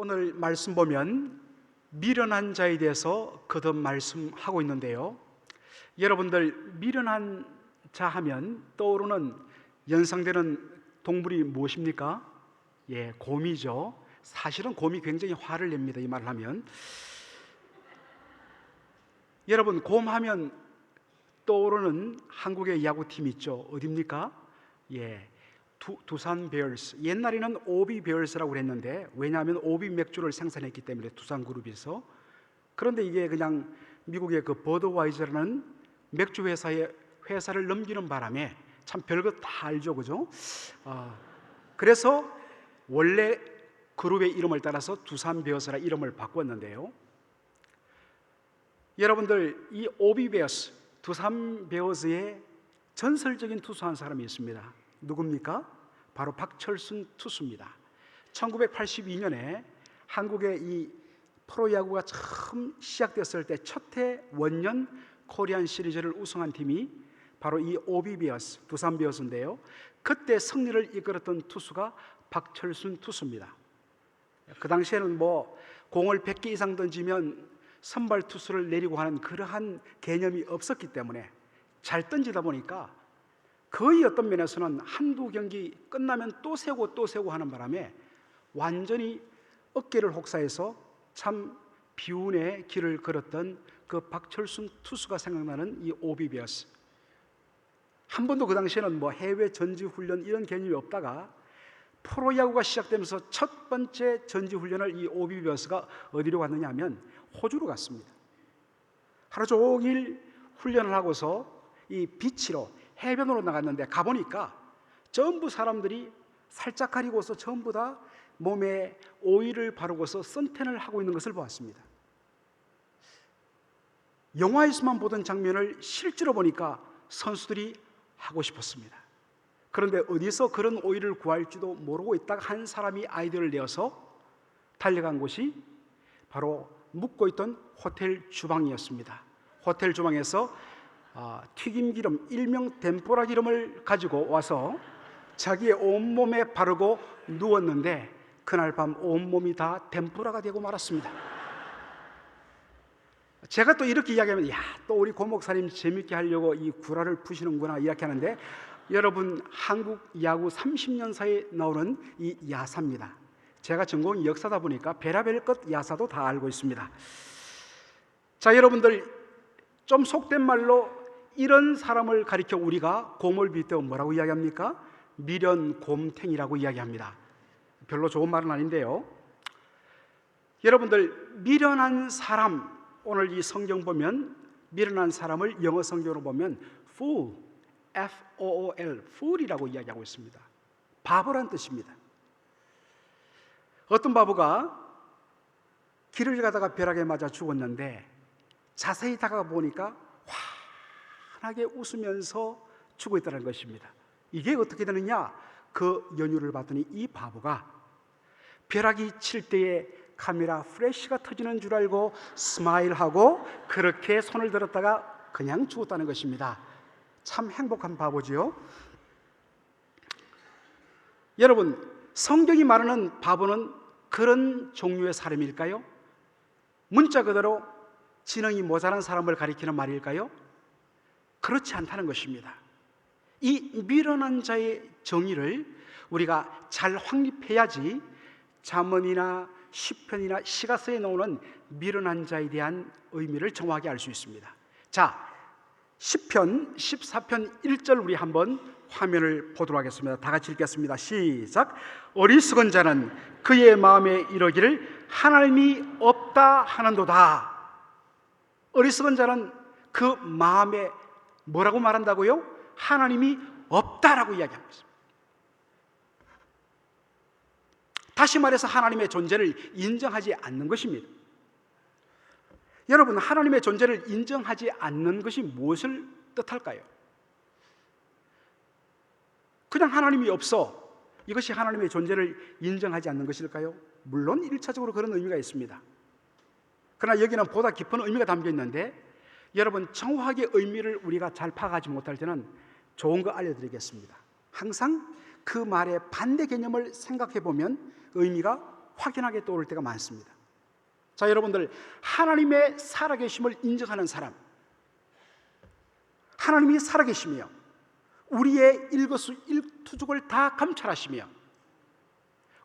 오늘 말씀 보면 미련한 자에 대해서 거듭 말씀하고 있는데요. 여러분들 미련한 자 하면 떠오르는 연상되는 동물이 무엇입니까? 곰이죠. 사실은 곰이 굉장히 화를 냅니다. 이 말을 하면. 여러분, 곰 하면 떠오르는 한국의 야구팀 있죠. 어디입니까? 두산 베어스. 옛날에는 오비 베어스라고 그랬는데, 왜냐하면 오비 맥주를 생산했기 때문에 두산 그룹에서. 그런데 이게 그냥 미국의 그 버드와이저라는 맥주 회사를 넘기는 바람에 참 별것 다 알죠, 그죠? 그래서 원래 그룹의 이름을 따라서 두산 베어스라 이름을 바꿨는데요. 여러분들, 이 오비 베어스, 두산 베어스의 전설적인 투수 한 사람이 있습니다. 누굽니까? 바로 박철순 투수입니다. 1982년에 한국의 이 프로야구가 처음 시작됐을 때 첫해 원년 코리안 시리즈를 우승한 팀이 바로 이 오비 베어스, 두산 베어스인데요. 그때 승리를 이끌었던 투수가 박철순 투수입니다. 그 당시에는 공을 100개 이상 던지면 선발 투수를 내리고 하는 그러한 개념이 없었기 때문에 잘 던지다 보니까 거의 어떤 면에서는 한두 경기 끝나면 또 세고 하는 바람에 완전히 어깨를 혹사해서 참 비운의 길을 걸었던 그 박철순 투수가 생각나는 이 오비 베어스. 한 번도 그 당시에는 해외 전지훈련 이런 개념이 없다가 프로야구가 시작되면서 첫 번째 전지훈련을 이 오비 베어스가 어디로 갔느냐 하면 호주로 갔습니다. 하루 종일 훈련을 하고서 이 비치로 해변으로 나갔는데 가보니까 전부 사람들이 살짝 가리고서 전부 다 몸에 오일을 바르고서 선탠을 하고 있는 것을 보았습니다. 영화에서만 보던 장면을 실제로 보니까 선수들이 하고 싶었습니다. 그런데 어디서 그런 오일을 구할지도 모르고 있다가 한 사람이 아이디어를 내어서 달려간 곳이 바로 묵고 있던 호텔 주방이었습니다. 호텔 주방에서 튀김기름, 일명 덴뿌라 기름을 가지고 와서 자기의 온몸에 바르고 누웠는데 그날 밤 온몸이 다 덴뿌라가 되고 말았습니다. 제가 또 이렇게 이야기하면 또 우리 고 목사님 재밌게 하려고 이 구라를 푸시는구나 이렇게 하는데, 여러분, 한국 야구 30년사에 나오는 이 야사입니다. 제가 전공이 역사다 보니까 베라벨 것 야사도 다 알고 있습니다. 자, 여러분들, 좀 속된 말로 이런 사람을 가리켜 우리가 곰을 빗대어 뭐라고 이야기합니까? 미련 곰탱이라고 이야기합니다. 별로 좋은 말은 아닌데요. 여러분들, 미련한 사람, 오늘 이 성경 보면 미련한 사람을 영어 성경으로 보면 fool, F-O-O-L, fool이라고 이야기하고 있습니다. 바보란 뜻입니다. 어떤 바보가 길을 가다가 벼락에 맞아 죽었는데 자세히 다가가 보니까 환하게 웃으면서 죽어 있다는 것입니다. 이게 어떻게 되느냐? 그 연유를 봤더니 이 바보가 벼락이 칠 때에 카메라 플래시가 터지는 줄 알고 스마일하고 그렇게 손을 들었다가 그냥 죽었다는 것입니다. 참 행복한 바보지요. 여러분, 성경이 말하는 바보는 그런 종류의 사람일까요? 문자 그대로 지능이 모자란 사람을 가리키는 말일까요? 그렇지 않다는 것입니다. 이 미련한 자의 정의를 우리가 잘 확립해야지 잠언이나 시편이나 시가서에 나오는 미련한 자에 대한 의미를 정확히 알 수 있습니다. 자, 시편 14편 1절 우리 한번 화면을 보도록 하겠습니다. 다 같이 읽겠습니다. 시작. 어리석은 자는 그의 마음에 이르기를 하나님이 없다 하는도다. 어리석은 자는 그 마음에 뭐라고 말한다고요? 하나님이 없다라고 이야기하고 있습니다. 다시 말해서 하나님의 존재를 인정하지 않는 것입니다. 여러분, 하나님의 존재를 인정하지 않는 것이 무엇을 뜻할까요? 그냥 하나님이 없어, 이것이 하나님의 존재를 인정하지 않는 것일까요? 물론 1차적으로 그런 의미가 있습니다. 그러나 여기는 보다 깊은 의미가 담겨 있는데, 여러분, 정확하게 의미를 우리가 잘 파악하지 못할 때는 좋은 거 알려드리겠습니다. 항상 그 말의 반대 개념을 생각해 보면 의미가 확인하게 떠오를 때가 많습니다. 자, 여러분들, 하나님의 살아계심을 인정하는 사람, 하나님이 살아계시며 우리의 일거수일투족을 다 감찰하시며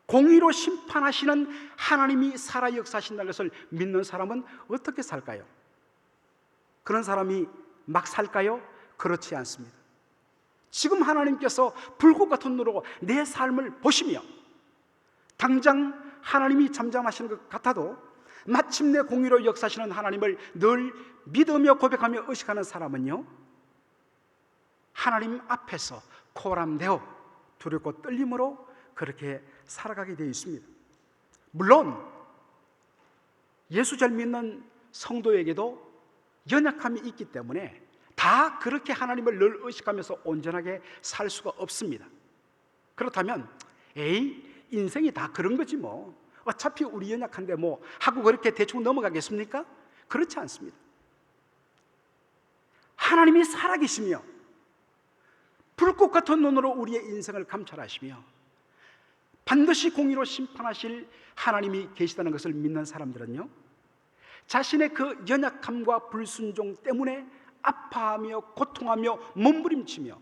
공의로 심판하시는 하나님이 살아 역사하신다는 것을 믿는 사람은 어떻게 살까요? 그런 사람이 막 살까요? 그렇지 않습니다. 지금 하나님께서 불꽃 같은 눈으로 내 삶을 보시며 당장 하나님이 잠잠하시는 것 같아도 마침내 공의로 역사하시는 하나님을 늘 믿으며 고백하며 의식하는 사람은요, 하나님 앞에서 코람되어 두렵고 떨림으로 그렇게 살아가게 되어 있습니다. 물론 예수 잘 믿는 성도에게도 연약함이 있기 때문에 다 그렇게 하나님을 늘 의식하면서 온전하게 살 수가 없습니다. 그렇다면 인생이 다 그런 거지 뭐, 어차피 우리 연약한데 뭐 하고 그렇게 대충 넘어가겠습니까? 그렇지 않습니다. 하나님이 살아계시며 불꽃 같은 눈으로 우리의 인생을 감찰하시며 반드시 공의로 심판하실 하나님이 계시다는 것을 믿는 사람들은요, 자신의 그 연약함과 불순종 때문에 아파하며 고통하며 몸부림치며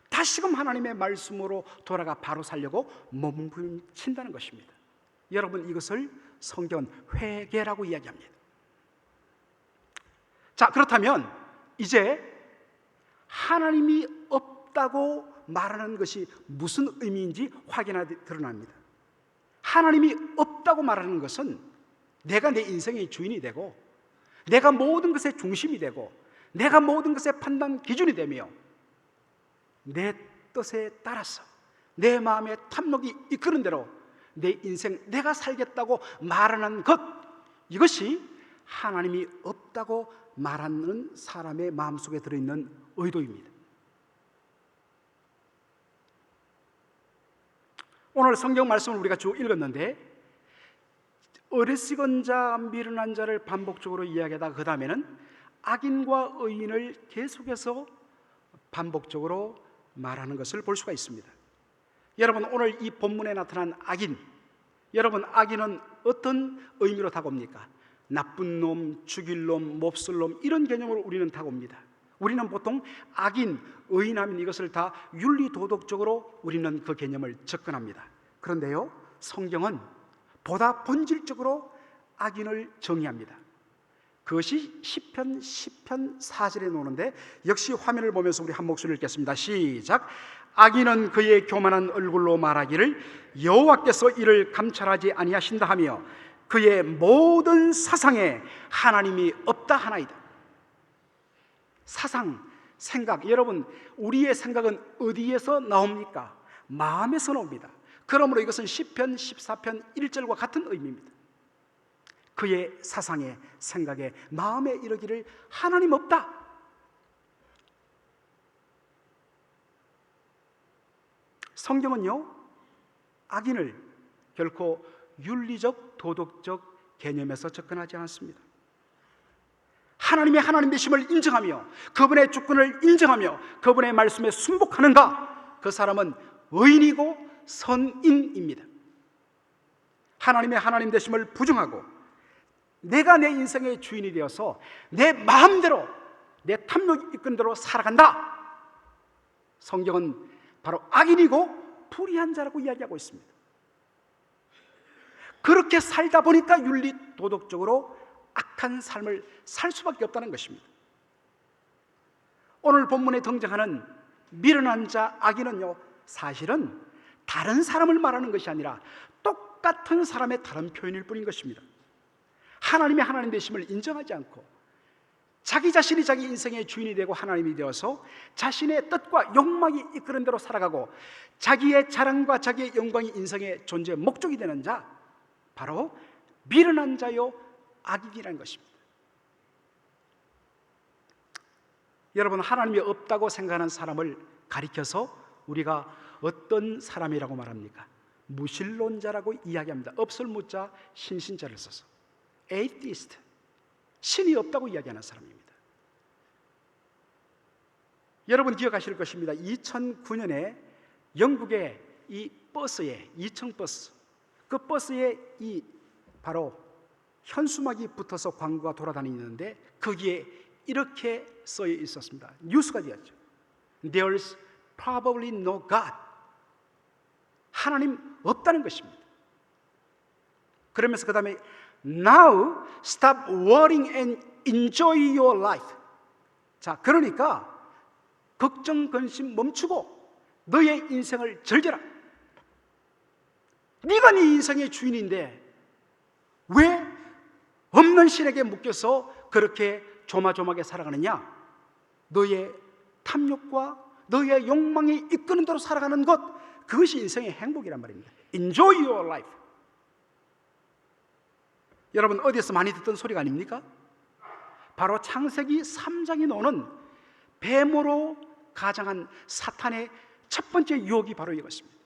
다시금 하나님의 말씀으로 돌아가 바로 살려고 몸부림친다는 것입니다. 여러분, 이것을 성경은 회개라고 이야기합니다. 자, 그렇다면 이제 하나님이 없다고 말하는 것이 무슨 의미인지 확인하게 드러납니다. 하나님이 없다고 말하는 것은 내가 내 인생의 주인이 되고 내가 모든 것의 중심이 되고 내가 모든 것의 판단 기준이 되며 내 뜻에 따라서 내 마음의 탐욕이 이끄는 대로 내 인생 내가 살겠다고 말하는 것, 이것이 하나님이 없다고 말하는 사람의 마음속에 들어있는 의도입니다. 오늘 성경 말씀을 우리가 쭉 읽었는데 어리석은 자, 미련한 자를 반복적으로 이야기하다가 그 다음에는 악인과 의인을 계속해서 반복적으로 말하는 것을 볼 수가 있습니다. 여러분, 오늘 이 본문에 나타난 악인, 여러분, 악인은 어떤 의미로 다가옵니까? 나쁜 놈, 죽일 놈, 몹쓸 놈, 이런 개념으로 우리는 다가옵니다. 우리는 보통 악인, 의인하면 이것을 다 윤리도덕적으로 우리는 그 개념을 접근합니다. 그런데요, 성경은 보다 본질적으로 악인을 정의합니다. 그것이 시편 4절에 나오는데, 역시 화면을 보면서 우리 한 목소리를 읽겠습니다. 시작. 악인은 그의 교만한 얼굴로 말하기를 여호와께서 이를 감찰하지 아니하신다 하며 그의 모든 사상에 하나님이 없다 하나이다. 사상, 생각, 여러분, 우리의 생각은 어디에서 나옵니까? 마음에서 나옵니다. 그러므로 이것은 시편 14편 1절과 같은 의미입니다. 그의 사상에, 생각에, 마음에 이르기를 하나님 없다. 성경은요, 악인을 결코 윤리적, 도덕적 개념에서 접근하지 않습니다. 하나님의 하나님 되심을 인정하며 그분의 주권을 인정하며 그분의 말씀에 순복하는가, 그 사람은 의인이고 선인입니다. 하나님의 하나님 되심을 부정하고 내가 내 인생의 주인이 되어서 내 마음대로 내 탐욕이 이끄는 대로 살아간다, 성경은 바로 악인이고 불의한 자라고 이야기하고 있습니다. 그렇게 살다 보니까 윤리 도덕적으로 악한 삶을 살 수밖에 없다는 것입니다. 오늘 본문에 등장하는 미련한 자, 악인은요, 사실은 다른 사람을 말하는 것이 아니라 똑같은 사람의 다른 표현일 뿐인 것입니다. 하나님의 하나님 되심을 인정하지 않고 자기 자신이 자기 인생의 주인이 되고 하나님이 되어서 자신의 뜻과 욕망이 이끄는 대로 살아가고 자기의 자랑과 자기의 영광이 인생의 존재의 목적이 되는 자, 바로 미련한 자요 악인이라는 것입니다. 여러분, 하나님이 없다고 생각하는 사람을 가리켜서 우리가 어떤 사람이라고 말합니까? 무신론자라고 이야기합니다. 없을 무자 신신자를 써서 에이티스트, 신이 없다고 이야기하는 사람입니다. 여러분 기억하실 것입니다. 2009년에 영국의 이 버스에 2층 버스, 그 버스에 이 바로 현수막이 붙어서 광고가 돌아다니는데 거기에 이렇게 써 있었습니다. 뉴스가 되었죠. There's probably no God. 하나님 없다는 것입니다. 그러면서 그 다음에 Now stop worrying and enjoy your life. 자, 그러니까 걱정, 근심 멈추고 너의 인생을 즐겨라. 네가 네 인생의 주인인데 왜 없는 신에게 묶여서 그렇게 조마조마하게 살아가느냐? 너의 탐욕과 너의 욕망이 이끄는 대로 살아가는 것, 그것이 인생의 행복이란 말입니다. Enjoy your life. 여러분 어디에서 많이 듣던 소리가 아닙니까? 바로 창세기 3장에 나오는 뱀으로 가장한 사탄의 첫 번째 유혹이 바로 이것입니다.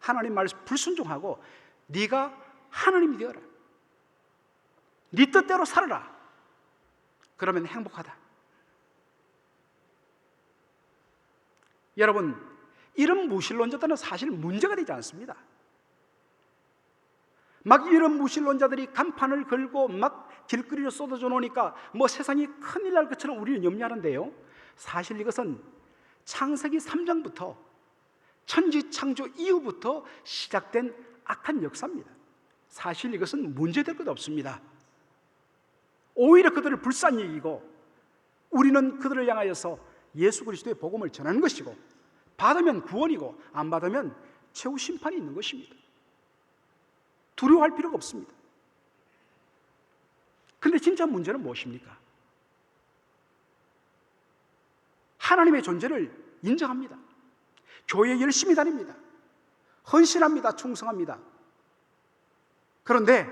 하나님 말씀 불순종하고 네가 하나님이 되어라. 네 뜻대로 살아라. 그러면 행복하다. 여러분, 이런 무신론자들은 사실 문제가 되지 않습니다. 막 이런 무신론자들이 간판을 걸고 막 길거리로 쏟아져 놓으니까 뭐 세상이 큰일 날 것처럼 우리는 염려하는데요, 사실 이것은 창세기 3장부터 천지 창조 이후부터 시작된 악한 역사입니다. 사실 이것은 문제될 것 없습니다. 오히려 그들을 불쌍히 여기고 우리는 그들을 향하여서 예수 그리스도의 복음을 전하는 것이고, 받으면 구원이고 안 받으면 최후 심판이 있는 것입니다. 두려워할 필요가 없습니다. 근데 진짜 문제는 무엇입니까? 하나님의 존재를 인정합니다. 교회에 열심히 다닙니다. 헌신합니다. 충성합니다. 그런데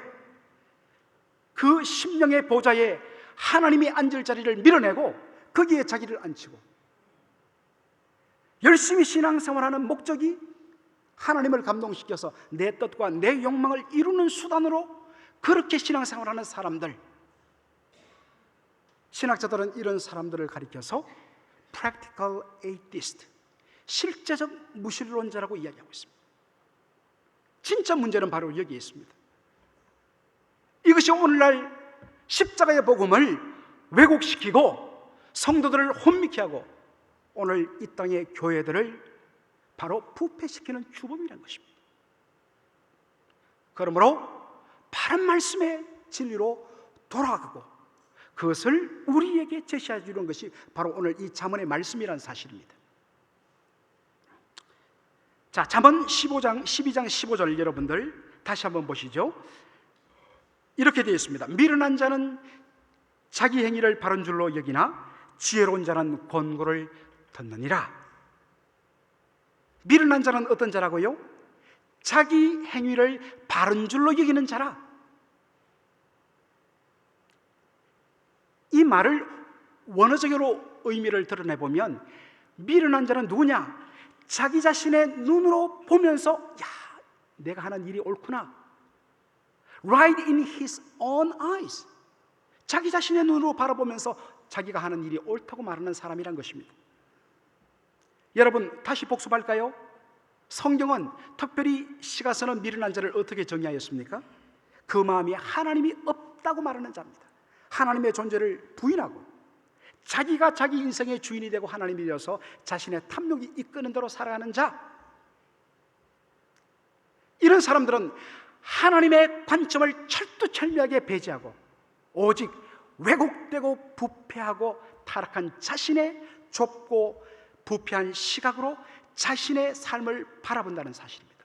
그 심령의 보좌에 하나님이 앉을 자리를 밀어내고 거기에 자기를 앉히고, 열심히 신앙생활하는 목적이 하나님을 감동시켜서 내 뜻과 내 욕망을 이루는 수단으로 그렇게 신앙생활하는 사람들, 신학자들은 이런 사람들을 가리켜서 practical atheist, 실제적 무신론자라고 이야기하고 있습니다. 진짜 문제는 바로 여기에 있습니다. 이것이 오늘날 십자가의 복음을 왜곡시키고 성도들을 혼미케 하고 오늘 이 땅의 교회들을 바로 부패시키는 주범이라는 것입니다. 그러므로 바른 말씀의 진리로 돌아가고 그것을 우리에게 제시해 주는 것이 바로 오늘 이 잠언의 말씀이라는 사실입니다. 자, 잠언 12장 15절 여러분들 다시 한번 보시죠. 이렇게 되어 있습니다. 미련한 자는 자기 행위를 바른 줄로 여기나 지혜로운 자는 권고를 듣느니라. 미련한 자는 어떤 자라고요? 자기 행위를 바른 줄로 여기는 자라. 이 말을 원어적으로 의미를 드러내보면 미련한 자는 누구냐? 자기 자신의 눈으로 보면서 야, 내가 하는 일이 옳구나. Right in his own eyes. 자기 자신의 눈으로 바라보면서 자기가 하는 일이 옳다고 말하는 사람이란 것입니다. 여러분, 다시 복습할까요? 성경은 특별히 시가 쓰는 미련한 자를 어떻게 정의하였습니까? 그 마음이 하나님이 없다고 말하는 자입니다. 하나님의 존재를 부인하고 자기가 자기 인생의 주인이 되고 하나님이 되어서 자신의 탐욕이 이끄는 대로 살아가는 자, 이런 사람들은 하나님의 관점을 철두철미하게 배제하고 오직 왜곡되고 부패하고 타락한 자신의 좁고 부패한 시각으로 자신의 삶을 바라본다는 사실입니다.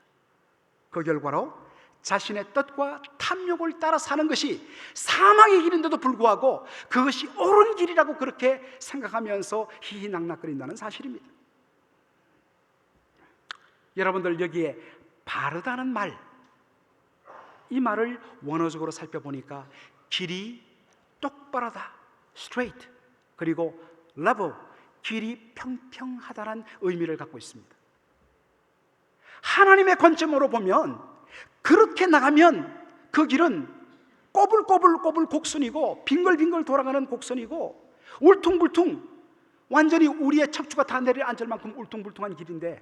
그 결과로 자신의 뜻과 탐욕을 따라 사는 것이 사망의 길인데도 불구하고 그것이 옳은 길이라고 그렇게 생각하면서 희희낙낙거린다는 사실입니다. 여러분들 여기에 바르다는 말, 이 말을 원어적으로 살펴보니까 길이 똑바르다, straight, 그리고 level, 길이 평평하다는 의미를 갖고 있습니다. 하나님의 관점으로 보면 그렇게 나가면 그 길은 꼬불꼬불 곡선이고 빙글빙글 돌아가는 곡선이고 울퉁불퉁, 완전히 우리의 척추가 다 내려앉을 만큼 울퉁불퉁한 길인데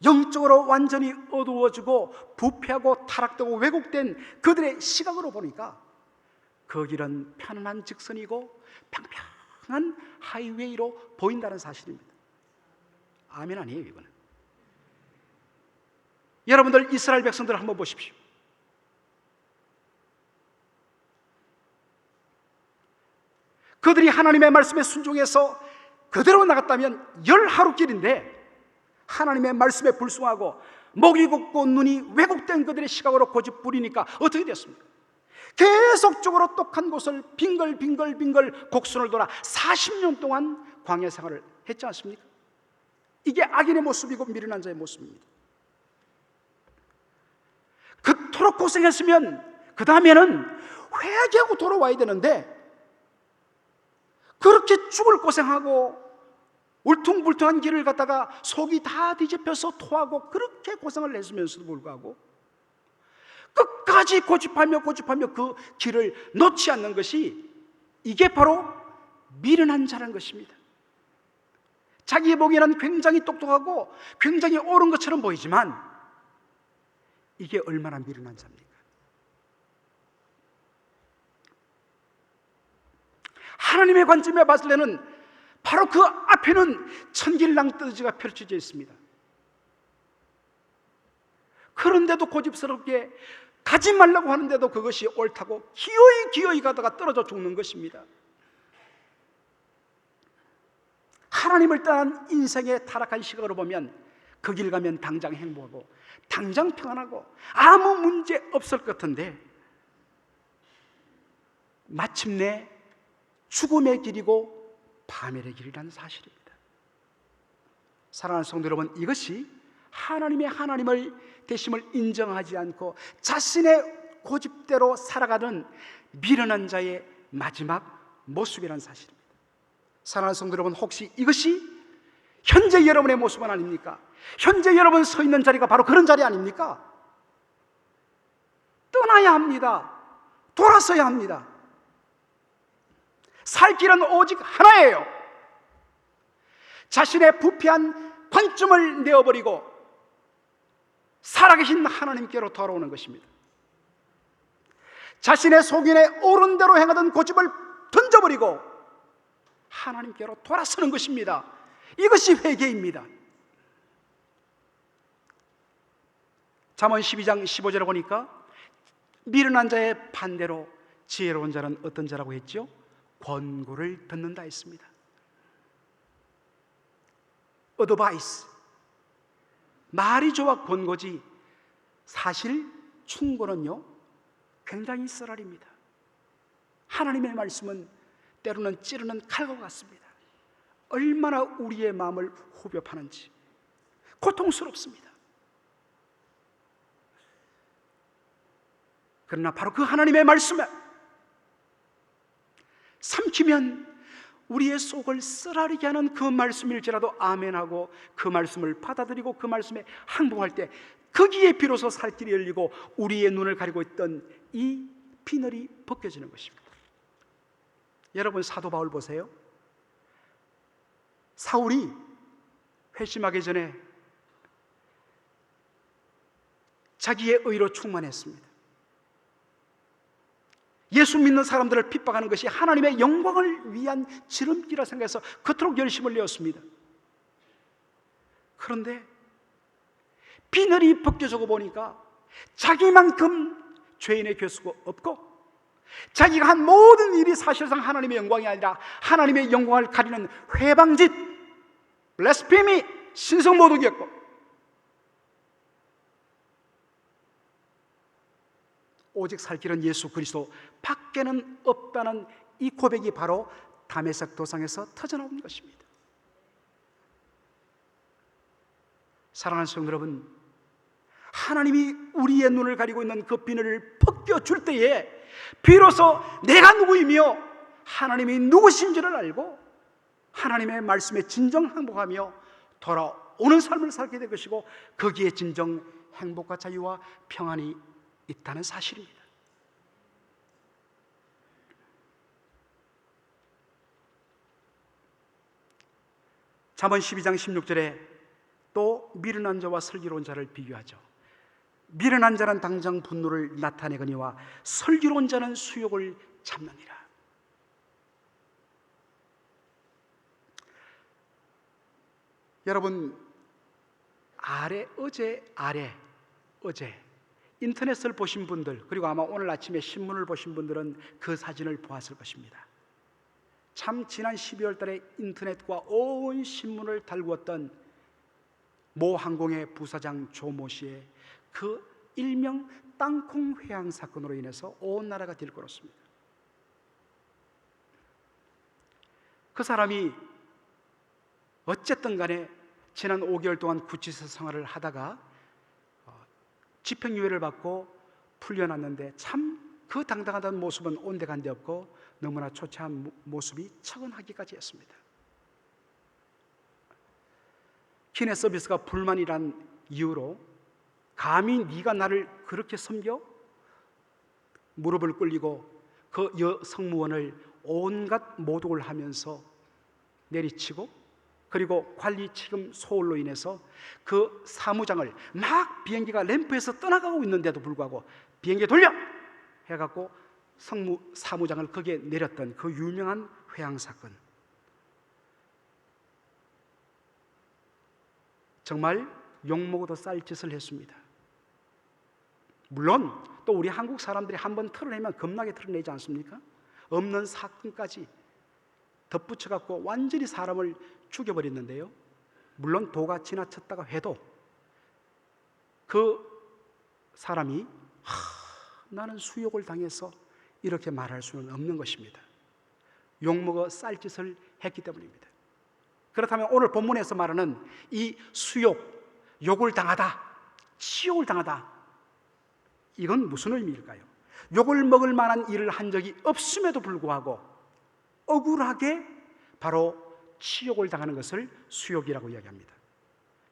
영적으로 완전히 어두워지고 부패하고 타락되고 왜곡된 그들의 시각으로 보니까 그 길은 편안한 직선이고 평평한 하이웨이로 보인다는 사실입니다. 아멘 아니에요 이거는. 여러분들 이스라엘 백성들을 한번 보십시오. 그들이 하나님의 말씀에 순종해서 그대로 나갔다면 10하루 길인데 하나님의 말씀에 불순하고 목이 굽고 눈이 왜곡된 그들의 시각으로 고집부리니까 어떻게 됐습니까? 계속적으로 똑한 곳을 빙글빙글 곡선을 돌아 40년 동안 광야 생활을 했지 않습니까? 이게 악인의 모습이고 미련한 자의 모습입니다. 그토록 고생했으면 그 다음에는 회개하고 돌아와야 되는데 그렇게 죽을 고생하고 울퉁불퉁한 길을 갔다가 속이 다 뒤집혀서 토하고 그렇게 고생을 했으면서도 불구하고 끝까지 고집하며 그 길을 놓지 않는 것이 이게 바로 미련한 자라는 것입니다. 자기 보기에는 굉장히 똑똑하고 굉장히 옳은 것처럼 보이지만 이게 얼마나 미련한 자입니까? 하나님의 관점에 봤을 때는 바로 그 앞에는 천길낭떠지가 펼쳐져 있습니다. 그런데도 고집스럽게 가지 말라고 하는데도 그것이 옳다고 기어이 가다가 떨어져 죽는 것입니다. 하나님을 떠난 인생의 타락한 시각으로 보면 그 길 가면 당장 행복하고 당장 평안하고 아무 문제 없을 것 같은데 마침내 죽음의 길이고 파멸의 길이라는 사실입니다. 사랑하는 성도 여러분, 이것이 하나님을 되심을 인정하지 않고 자신의 고집대로 살아가는 미련한 자의 마지막 모습이라는 사실입니다. 사랑하는 성도 여러분, 혹시 이것이 현재 여러분의 모습은 아닙니까? 현재 여러분 서 있는 자리가 바로 그런 자리 아닙니까? 떠나야 합니다. 돌아서야 합니다. 살 길은 오직 하나예요. 자신의 부패한 관점을 내어버리고 살아계신 하나님께로 돌아오는 것입니다. 자신의 속인에 옳은 대로 행하던 고집을 던져버리고 하나님께로 돌아서는 것입니다. 이것이 회개입니다. 잠언 12장 15절에 보니까 미련한 자의 반대로 지혜로운 자는 어떤 자라고 했죠? 권고를 듣는다 했습니다. 어드바이스, 말이 좋아 권고지 사실 충고는요 굉장히 쓰라립니다. 하나님의 말씀은 때로는 찌르는 칼과 같습니다. 얼마나 우리의 마음을 후벼 파는지 고통스럽습니다. 그러나 바로 그 하나님의 말씀에 삼키면 우리의 속을 쓰라리게 하는 그 말씀일지라도 아멘하고 그 말씀을 받아들이고 그 말씀에 항복할 때 거기에 비로소 살 길이 열리고 우리의 눈을 가리고 있던 이 비늘이 벗겨지는 것입니다. 여러분 사도 바울 보세요. 사울이 회심하기 전에 자기의 의로 충만했습니다. 예수 믿는 사람들을 핍박하는 것이 하나님의 영광을 위한 지름길이라 생각해서 그토록 열심을 내었습니다. 그런데 비늘이 벗겨져 보니까 자기만큼 죄인의 교수가 없고 자기가 한 모든 일이 사실상 하나님의 영광이 아니라 하나님의 영광을 가리는 회방짓, 블레스피미, 신성모독이었고 오직 살 길은 예수 그리스도 밖에는 없다는 이 고백이 바로 다메섹 도상에서 터져나온 것입니다. 사랑하는 성도 여러분, 하나님이 우리의 눈을 가리고 있는 그 비늘을 벗겨줄 때에 비로소 내가 누구이며 하나님이 누구신지를 알고 하나님의 말씀에 진정 항복하며 돌아오는 삶을 살게 될 것이고 거기에 진정 행복과 자유와 평안이 있다는 사실입니다. 잠언 12장 16절에 또 미련한 자와 슬기로운 자를 비교하죠. 미련한 자는 당장 분노를 나타내거니와 슬기로운 자는 수욕을 참느니라. 여러분, 어제 인터넷을 보신 분들, 그리고 아마 오늘 아침에 신문을 보신 분들은 그 사진을 보았을 것입니다. 참 지난 12월 달에 인터넷과 온 신문을 달구었던 모 항공의 부사장 조모 씨의 그 일명 땅콩 회항 사건으로 인해서 온 나라가 들끓었습니다. 그 사람이 어쨌든 간에 지난 5개월 동안 구치소 생활을 하다가 집행유예를 받고 풀려났는데 참 그 당당하다는 모습은 온데간데 없고 너무나 초췌한 모습이 처근하기까지 했습니다. 기내 서비스가 불만이란 이유로 감히 네가 나를 그렇게 섬겨? 무릎을 꿇리고 그 여성무원을 온갖 모독을 하면서 내리치고, 그리고 관리 책임 소홀로 인해서 그 사무장을 막 비행기가 램프에서 떠나가고 있는데도 불구하고 비행기 돌려! 해갖고 사무장을 거기에 내렸던 그 유명한 회항 사건. 정말 욕먹어도 쌀 짓을 했습니다. 물론 또 우리 한국 사람들이 한번 털어내면 겁나게 털어내지 않습니까? 없는 사건까지 덧붙여갖고 완전히 사람을 죽여버렸는데요, 물론 도가 지나쳤다가 해도 그 사람이 나는 수욕을 당해서 이렇게 말할 수는 없는 것입니다. 욕먹어 쌀짓을 했기 때문입니다. 그렇다면 오늘 본문에서 말하는 이 수욕, 욕을 당하다, 치욕을 당하다, 이건 무슨 의미일까요? 욕을 먹을 만한 일을 한 적이 없음에도 불구하고 억울하게 바로 치욕을 당하는 것을 수욕이라고 이야기합니다.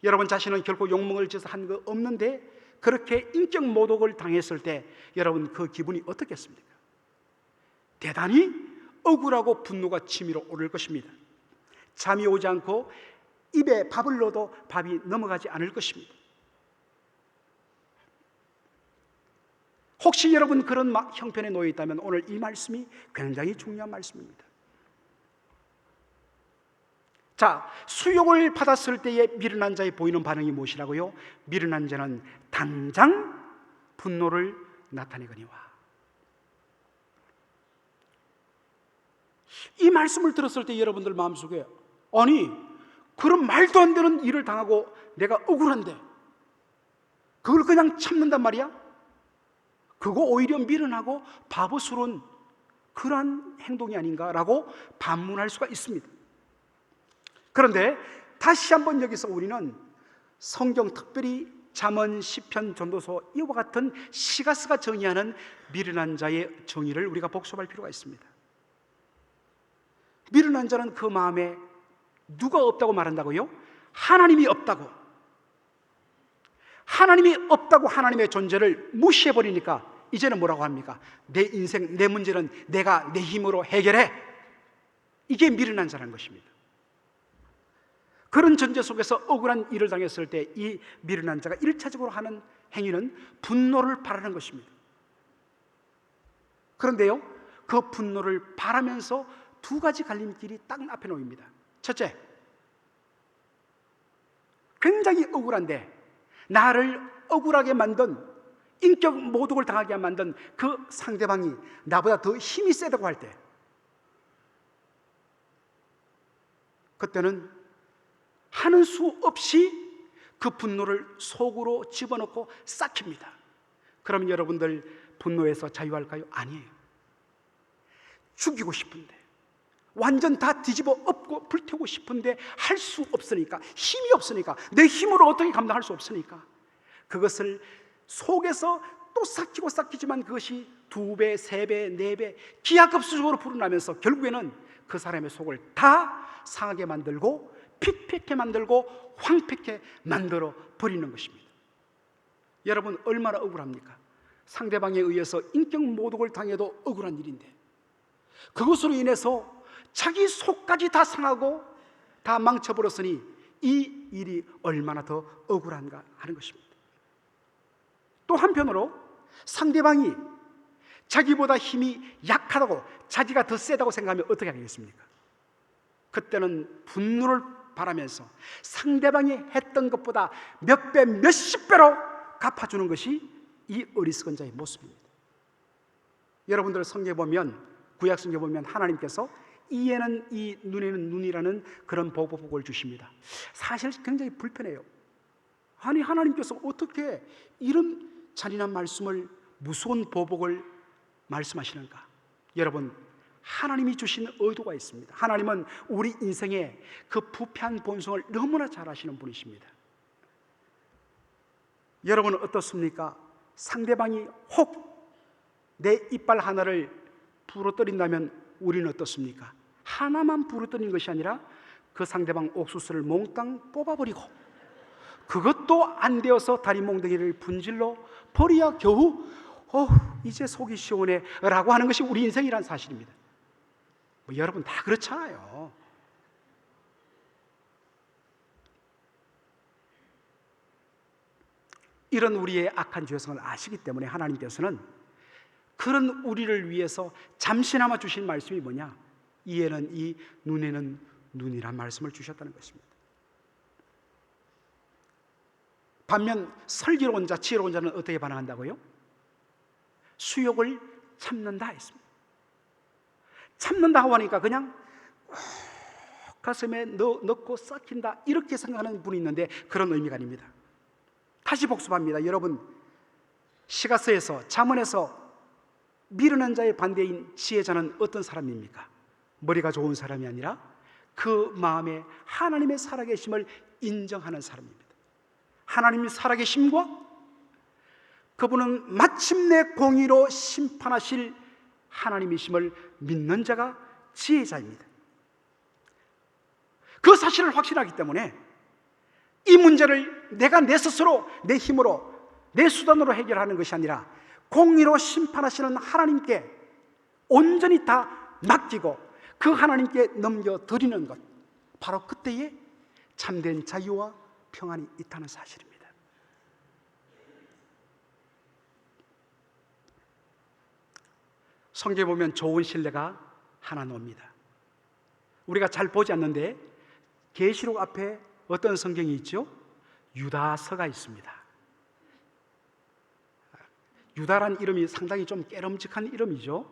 여러분 자신은 결코 욕먹을 짓을 한 거 없는데 그렇게 인격 모독을 당했을 때 여러분 그 기분이 어떻겠습니까? 대단히 억울하고 분노가 치밀어 오를 것입니다. 잠이 오지 않고 입에 밥을 넣어도 밥이 넘어가지 않을 것입니다. 혹시 여러분 그런 형편에 놓여 있다면 오늘 이 말씀이 굉장히 중요한 말씀입니다. 자, 수욕을 받았을 때의 미련한 자의 보이는 반응이 무엇이라고요? 미련한 자는 당장 분노를 나타내거니와. 이 말씀을 들었을 때 여러분들 마음속에 아니 그런 말도 안 되는 일을 당하고 내가 억울한데 그걸 그냥 참는단 말이야? 그거 오히려 미련하고 바보스러운 그러한 행동이 아닌가라고 반문할 수가 있습니다. 그런데 다시 한번 여기서 우리는 성경, 특별히 잠언, 시편, 전도서 이와 같은 시가스가 정의하는 미련한 자의 정의를 우리가 복습할 필요가 있습니다. 미련한 자는 그 마음에 누가 없다고 말한다고요? 하나님이 없다고. 하나님이 없다고 하나님의 존재를 무시해버리니까 이제는 뭐라고 합니까? 내 인생, 내 문제는 내가 내 힘으로 해결해. 이게 미련한 자라는 것입니다. 그런 전제 속에서 억울한 일을 당했을 때 이 미련한 자가 1차적으로 하는 행위는 분노를 바라는 것입니다. 그런데요, 그 분노를 바라면서 두 가지 갈림길이 딱 앞에 놓입니다. 첫째, 굉장히 억울한데 나를 억울하게 만든, 인격 모독을 당하게 만든 그 상대방이 나보다 더 힘이 세다고 할 때, 그때는 하는 수 없이 그 분노를 속으로 집어넣고 삭힙니다. 그럼 여러분들 분노에서 자유할까요? 아니에요. 죽이고 싶은데, 완전 다 뒤집어 엎고 불태우고 싶은데 할 수 없으니까, 힘이 없으니까, 내 힘으로 어떻게 감당할 수 없으니까 그것을 속에서 또 삭히지만 그것이 2배, 3배, 4배 기하급수적으로 불어나면서 결국에는 그 사람의 속을 다 상하게 만들고 핍폐케 만들고 황폐케 만들어 버리는 것입니다. 여러분 얼마나 억울합니까? 상대방에 의해서 인격 모독을 당해도 억울한 일인데 그것으로 인해서 자기 속까지 다 상하고 다 망쳐버렸으니 이 일이 얼마나 더 억울한가 하는 것입니다. 또 한편으로 상대방이 자기보다 힘이 약하다고, 자기가 더 세다고 생각하면 어떻게 하겠습니까? 그때는 분노를 바라면서 상대방이 했던 것보다 몇 배, 몇십 배로 갚아주는 것이 이 어리석은 자의 모습입니다. 여러분들 성경에 보면, 구약 성경에 보면 하나님께서 이에는 이, 눈에는 눈이라는 그런 보복을 주십니다. 사실 굉장히 불편해요. 아니, 하나님께서 어떻게 이런 잔인한 말씀을, 무서운 보복을 말씀하시는가? 여러분, 하나님이 주신 의도가 있습니다. 하나님은 우리 인생의 그 부패한 본성을 너무나 잘 아시는 분이십니다. 여러분은 어떻습니까? 상대방이 혹 내 이빨 하나를 부러뜨린다면 우리는 어떻습니까? 하나만 부러뜨린 것이 아니라 그 상대방 옥수수를 몽땅 뽑아버리고, 그것도 안 되어서 다리 몽둥이를 분질러 버려야 겨우 이제 속이 시원해 라고 하는 것이 우리 인생이란 사실입니다. 여러분 다 그렇잖아요. 이런 우리의 악한 죄성을 아시기 때문에 하나님께서는 그런 우리를 위해서 잠시나마 주신 말씀이 뭐냐? 이에는 이, 눈에는 눈이란 말씀을 주셨다는 것입니다. 반면 슬기로운 자, 지혜로운 자는 어떻게 반응한다고요? 수욕을 참는다 했습니다. 참는다고 하니까 그냥 가슴에 넣고 썩힌다 이렇게 생각하는 분이 있는데 그런 의미가 아닙니다. 다시 복습합니다. 여러분, 시가서에서, 잠언에서 미련한 자의 반대인 지혜자는 어떤 사람입니까? 머리가 좋은 사람이 아니라 그 마음에 하나님의 살아계심을 인정하는 사람입니다. 하나님의 살아계심과 그분은 마침내 공의로 심판하실 하나님이심을 믿는 자가 지혜자입니다. 그 사실을 확신하기 때문에 이 문제를 내가 내 스스로, 내 힘으로, 내 수단으로 해결하는 것이 아니라 공의로 심판하시는 하나님께 온전히 다 맡기고 그 하나님께 넘겨드리는 것, 바로 그때에 참된 자유와 평안이 있다는 사실입니다. 성경에 보면 좋은 신뢰가 하나 나옵니다. 우리가 잘 보지 않는데 계시록 앞에 어떤 성경이 있죠? 유다서가 있습니다. 유다란 이름이 상당히 좀 깨름직한 이름이죠.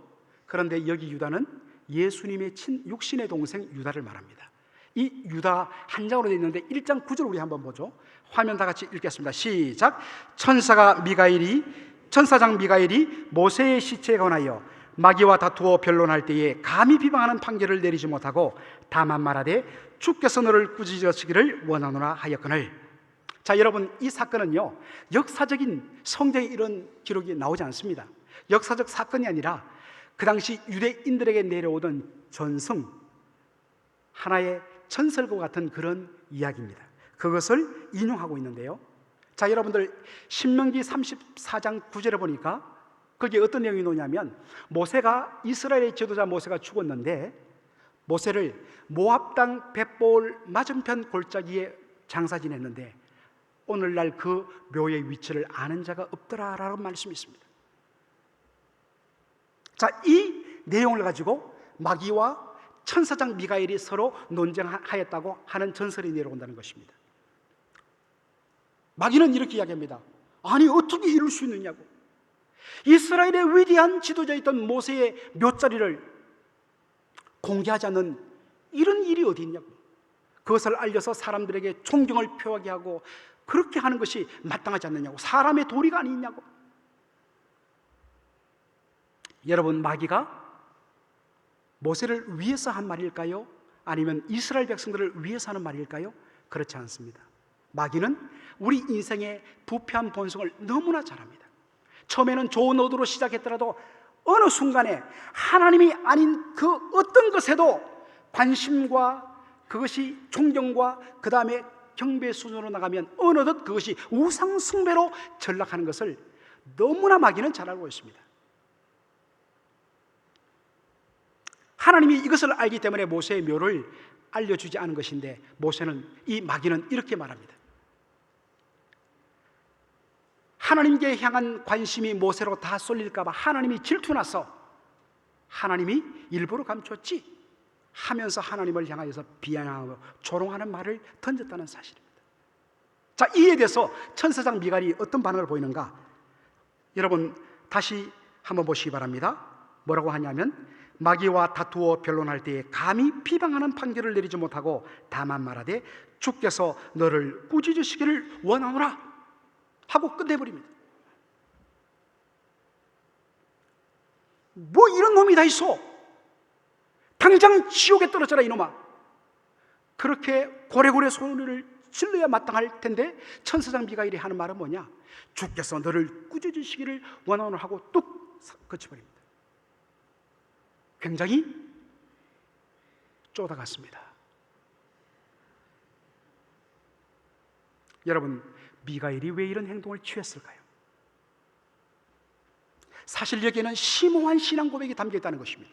그런데 여기 유다는 예수님의 육신의 동생 유다를 말합니다. 이 유다 한 장으로 되어 있는데 1장 9절 우리 한번 보죠. 화면 다 같이 읽겠습니다. 시작. 천사장 미가엘이 모세의 시체에 관하여 마귀와 다투어 변론할 때에 감히 비방하는 판결을 내리지 못하고 다만 말하되 주께서 너를 꾸짖으시기를 원하노라 하였거늘. 자, 여러분, 이 사건은요, 역사적인 성경에 이런 기록이 나오지 않습니다. 역사적 사건이 아니라 그 당시 유대인들에게 내려오던 전승, 하나의 전설과 같은 그런 이야기입니다. 그것을 인용하고 있는데요. 자, 여러분들 신명기 34장 9절에 보니까 거기에 어떤 내용이 나오냐면, 모세가, 이스라엘의 지도자 모세가 죽었는데 모세를 모압 땅 벳볼 맞은편 골짜기에 장사 지냈는데 오늘날 그 묘의 위치를 아는 자가 없더라라는 말씀이 있습니다. 자, 이 내용을 가지고 마귀와 천사장 미가엘이 서로 논쟁하였다고 하는 전설이 내려온다는 것입니다. 마귀는 이렇게 이야기합니다. 아니, 어떻게 이룰 수 있느냐고. 이스라엘의 위대한 지도자였던 모세의 묘자리를 공개하지 않는 이런 일이 어디 있냐고. 그것을 알려서 사람들에게 존경을 표하게 하고 그렇게 하는 것이 마땅하지 않느냐고. 사람의 도리가 아니냐고. 여러분, 마귀가 모세를 위해서 한 말일까요? 아니면 이스라엘 백성들을 위해서 하는 말일까요? 그렇지 않습니다. 마귀는 우리 인생의 부패한 본성을 너무나 잘 압니다. 처음에는 좋은 의도로 시작했더라도 어느 순간에 하나님이 아닌 그 어떤 것에도 관심과 그것이 존경과 그 다음에 경배 수준으로 나가면 어느덧 그것이 우상 숭배로 전락하는 것을 너무나 마귀는 잘 알고 있습니다. 하나님이 이것을 알기 때문에 모세의 묘를 알려주지 않은 것인데, 모세는, 이 마귀는 이렇게 말합니다. 하나님께 향한 관심이 모세로 다 쏠릴까 봐 하나님이 질투나서 하나님이 일부러 감췄지 하면서 하나님을 향하여서 비난하고 조롱하는 말을 던졌다는 사실입니다. 자, 이에 대해서 천사장 미갈이 어떤 반응을 보이는가? 여러분 다시 한번 보시기 바랍니다. 뭐라고 하냐면, 마귀와 다투어 변론할 때에 감히 비방하는 판결을 내리지 못하고 다만 말하되 주께서 너를 꾸짖으시기를 원하노라 하고 끝내버립니다. 뭐 이런 놈이 다 있어? 당장 지옥에 떨어져라 이놈아. 그렇게 고래고래 소리를 질러야 마땅할 텐데 천사장 미가엘이 하는 말은 뭐냐? 주께서 너를 꾸짖으시기를 원하노라 하고 뚝 그쳐버립니다. 굉장히 쪼다갔습니다. 여러분, 미가엘이 왜 이런 행동을 취했을까요? 사실 여기에는 심오한 신앙 고백이 담겨 있다는 것입니다.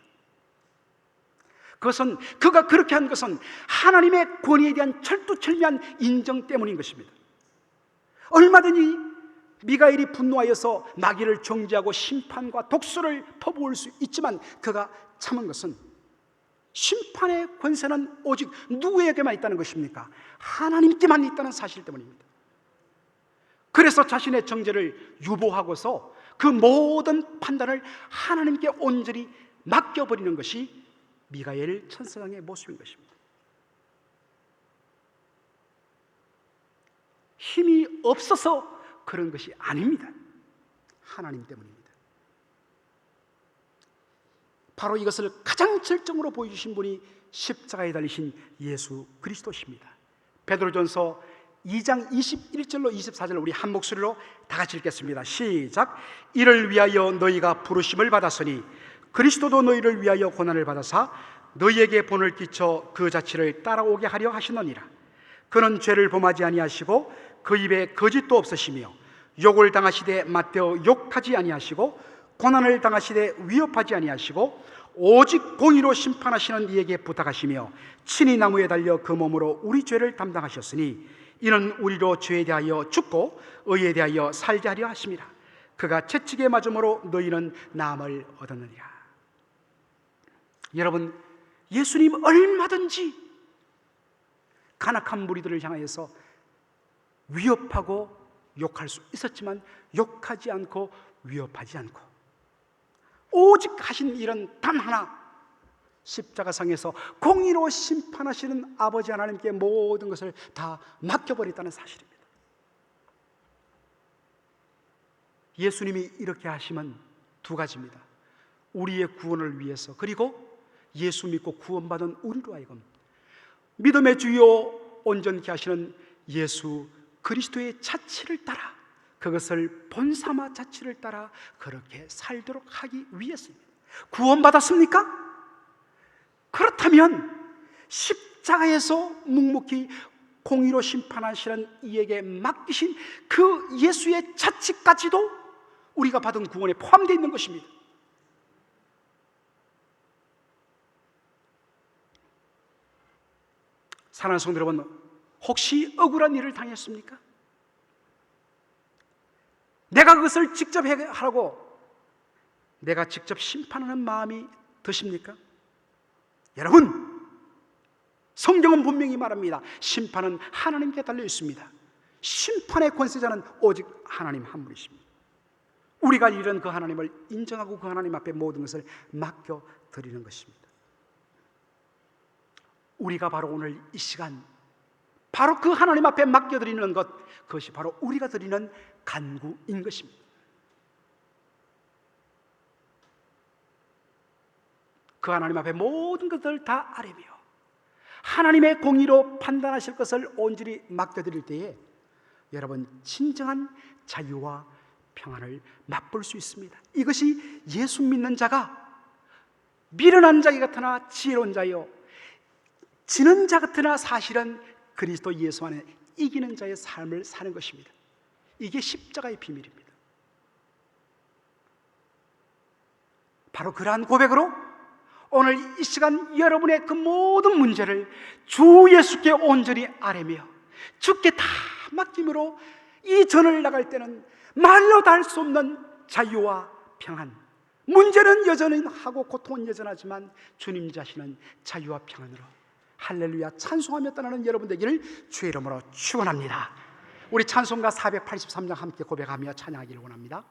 그것은, 그가 그렇게 한 것은 하나님의 권위에 대한 철두철미한 인정 때문인 것입니다. 얼마든지 미가엘이 분노하여서 마귀를 정죄하고 심판과 독수를 퍼부을 수 있지만 그가 참은 것은, 심판의 권세는 오직 누구에게만 있다는 것입니까? 하나님께만 있다는 사실 때문입니다. 그래서 자신의 정죄를 유보하고서 그 모든 판단을 하나님께 온전히 맡겨버리는 것이 미가엘 천사장의 모습인 것입니다. 힘이 없어서 그런 것이 아닙니다. 하나님 때문입니다. 바로 이것을 가장 절정으로 보여주신 분이 십자가에 달리신 예수 그리스도십니다. 베드로전서 2장 21절로 24절 우리 한 목소리로 다 같이 읽겠습니다. 시작. 이를 위하여 너희가 부르심을 받았으니 그리스도도 너희를 위하여 고난을 받아사 너희에게 본을 끼쳐 그 자취를 따라오게 하려 하시느니라. 그는 죄를 범하지 아니하시고 그 입에 거짓도 없으시며 욕을 당하시되 맞대어 욕하지 아니하시고 고난을 당하시되 위협하지 아니하시고 오직 공의로 심판하시는 이에게 부탁하시며 친히 나무에 달려 그 몸으로 우리 죄를 담당하셨으니 이는 우리로 죄에 대하여 죽고 의에 대하여 살게 하려 하심이라. 그가 채찍에 맞음으로 너희는 나음을 얻었느니라. 여러분, 예수님 얼마든지 간악한 무리들을 향하여서 위협하고 욕할 수 있었지만 욕하지 않고 위협하지 않고 오직 하신 일은 단 하나, 십자가상에서 공의로 심판하시는 아버지 하나님께 모든 것을 다 맡겨버렸다는 사실입니다. 예수님이 이렇게 하시면 두 가지입니다. 우리의 구원을 위해서, 그리고 예수 믿고 구원받은 우리로 하여금 믿음의 주요 온전케 하시는 예수 그리스도의 자취를 따라, 그것을 본삼아 자취를 따라 그렇게 살도록 하기 위해서입니다. 구원받았습니까? 그렇다면 십자가에서 묵묵히 공의로 심판하시는 이에게 맡기신 그 예수의 자취까지도 우리가 받은 구원에 포함되어 있는 것입니다. 사랑하는 성도 여러분, 혹시 억울한 일을 당했습니까? 내가 그것을 직접 하라고 내가 직접 심판하는 마음이 드십니까? 여러분, 성경은 분명히 말합니다. 심판은 하나님께 달려 있습니다. 심판의 권세자는 오직 하나님 한 분이십니다. 우리가 이런 그 하나님을 인정하고 그 하나님 앞에 모든 것을 맡겨드리는 것입니다. 우리가 바로 오늘 이 시간 바로 그 하나님 앞에 맡겨드리는 것, 그것이 바로 우리가 드리는 간구인 것입니다. 그 하나님 앞에 모든 것을 다 아뢰며 하나님의 공의로 판단하실 것을 온전히 맡겨드릴 때에 여러분, 진정한 자유와 평안을 맛볼 수 있습니다. 이것이 예수 믿는 자가 미련한 자이 같으나 지혜로운 자요, 지는 자 같으나 사실은 그리스도 예수 안에 이기는 자의 삶을 사는 것입니다. 이게 십자가의 비밀입니다. 바로 그러한 고백으로 오늘 이 시간 여러분의 그 모든 문제를 주 예수께 온전히 아뢰며 주께 다 맡김으로 이 전을 나갈 때는 말로 다 할 수 없는 자유와 평안, 문제는 여전히 하고 고통은 여전하지만 주님 자신은 자유와 평안으로 할렐루야 찬송하며 떠나는 여러분 되기를 주의 이름으로 축원합니다. 우리 찬송가 483장 함께 고백하며 찬양하기를 원합니다.